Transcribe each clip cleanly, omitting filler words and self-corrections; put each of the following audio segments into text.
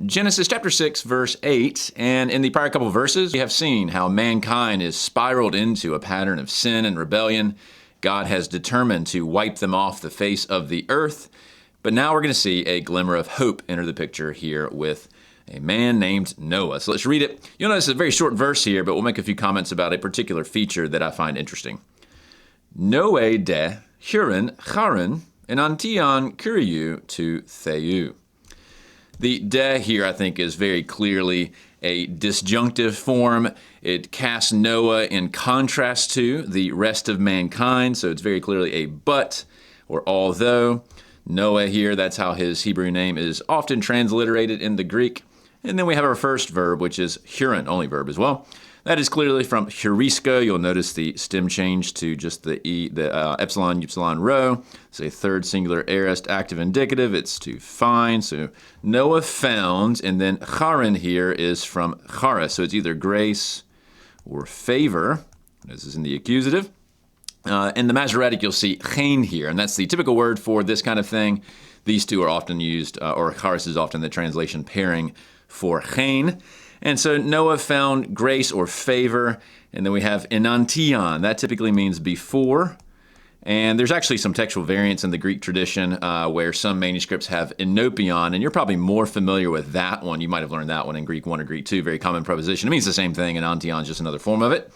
Genesis chapter 6, verse 8, and in the prior couple of verses, we have seen how mankind is spiraled into a pattern of sin and rebellion. God has determined to wipe them off the face of the earth, but now we're going to see a glimmer of hope enter the picture here with a man named Noah. So let's read it. You'll notice it's a very short verse here, but we'll make a few comments about a particular feature that I find interesting. Noe de Hurin Charin and Antion Kuriu to Theu. The de here, I think, is very clearly a disjunctive form. It casts Noah in contrast to the rest of mankind, so it's very clearly a but or although. Noah here, that's how his Hebrew name is often transliterated in the Greek. And then we have our first verb, which is Hurin, only verb as well. That is clearly from heurisko. You'll notice the stem change to just the epsilon, upsilon, rho. It's a third singular aorist active indicative. It's to find. So Noah found, and then charin here is from charis. So it's either grace or favor. This is in the accusative. In the Masoretic, you'll see chen here, and that's the typical word for this kind of thing. These two are often used, or charis is often the translation pairing for chen. And so Noah found grace or favor, and then we have enantion. That typically means before. And there's actually some textual variants in the Greek tradition where some manuscripts have enopion, and you're probably more familiar with that one. You might have learned that one in Greek 1 or Greek 2, very common preposition. It means the same thing, enantion is just another form of it.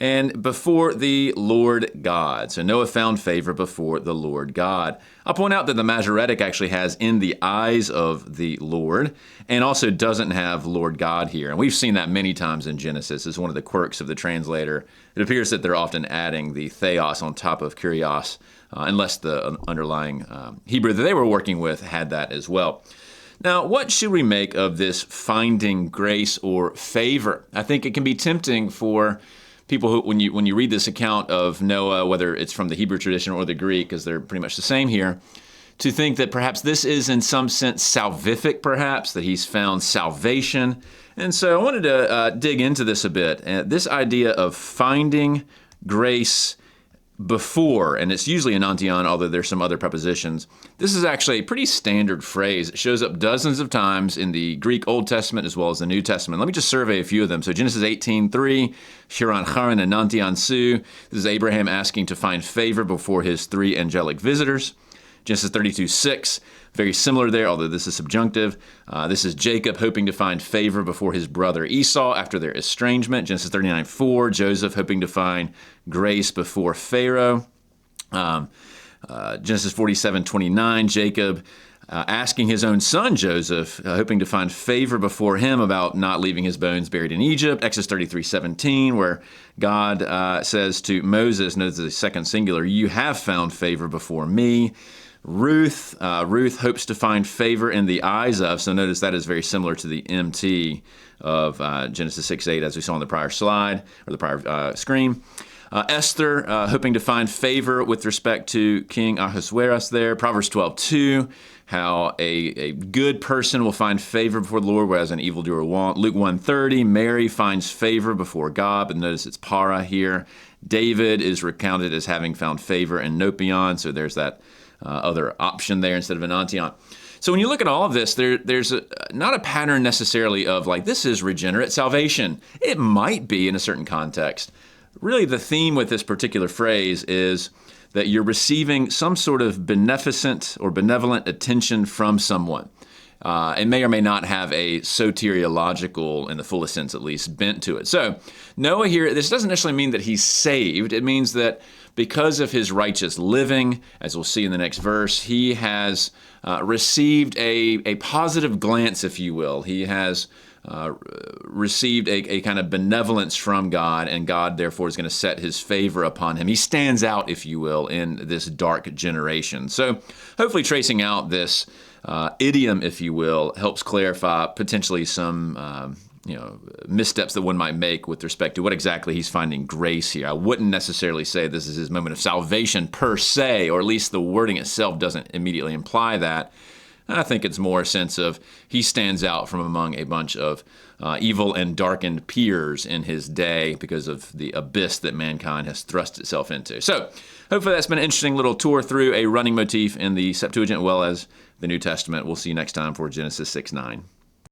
And before the Lord God. So Noah found favor before the Lord God. I'll point out that the Masoretic actually has in the eyes of the Lord, and also doesn't have Lord God here. And we've seen that many times in Genesis. It's one of the quirks of the translator. It appears that they're often adding the theos on top of kurios, unless the underlying Hebrew that they were working with had that as well. Now, what should we make of this finding grace or favor? I think it can be tempting for people who, when you read this account of Noah, whether it's from the Hebrew tradition or the Greek, because they're pretty much the same here, to think that perhaps this is in some sense salvific, perhaps, that he's found salvation. And so I wanted to dig into this a bit. This idea of finding grace before, and it's usually enantion, although there's some other prepositions. This is actually a pretty standard phrase. It shows up dozens of times in the Greek Old Testament as well as the New Testament. Let me just survey a few of them. So Genesis 18:3, Hurin Charin and enantion su. This is Abraham asking to find favor before his three angelic visitors. Genesis 32:6, very similar there, although this is subjunctive. This is Jacob hoping to find favor before his brother Esau after their estrangement. Genesis 39:4, Joseph hoping to find grace before Pharaoh. Genesis 47:29, Jacob asking his own son Joseph, hoping to find favor before him about not leaving his bones buried in Egypt. Exodus 33:17, where God says to Moses, notice the second singular, "You have found favor before me." Ruth hopes to find favor in the eyes of, so notice that is very similar to the MT of Genesis 6:8 as we saw on the prior slide, or the prior screen. Esther hoping to find favor with respect to King Ahasuerus there. Proverbs 12:2, how a good person will find favor before the Lord, whereas an evildoer won't. Luke 1:30, Mary finds favor before God, but notice it's para here. David is recounted as having found favor in nopion, so there's that other option there instead of enantion. So when you look at all of this, there's not a pattern necessarily of like, this is regenerate salvation. It might be in a certain context. Really, the theme with this particular phrase is that you're receiving some sort of beneficent or benevolent attention from someone. It may or may not have a soteriological, in the fullest sense at least, bent to it. So Noah here, this doesn't necessarily mean that he's saved. It means that because of his righteous living, as we'll see in the next verse, he has received a positive glance, if you will. He has received a kind of benevolence from God, and God therefore is going to set his favor upon him. He stands out, if you will, in this dark generation. So hopefully tracing out this idiom, if you will, helps clarify potentially some missteps that one might make with respect to what exactly he's finding grace here. I wouldn't necessarily say this is his moment of salvation per se, or at least the wording itself doesn't immediately imply that. I think it's more a sense of he stands out from among a bunch of evil and darkened peers in his day because of the abyss that mankind has thrust itself into. So hopefully that's been an interesting little tour through a running motif in the Septuagint as well as the New Testament. We'll see you next time for Genesis 6:9.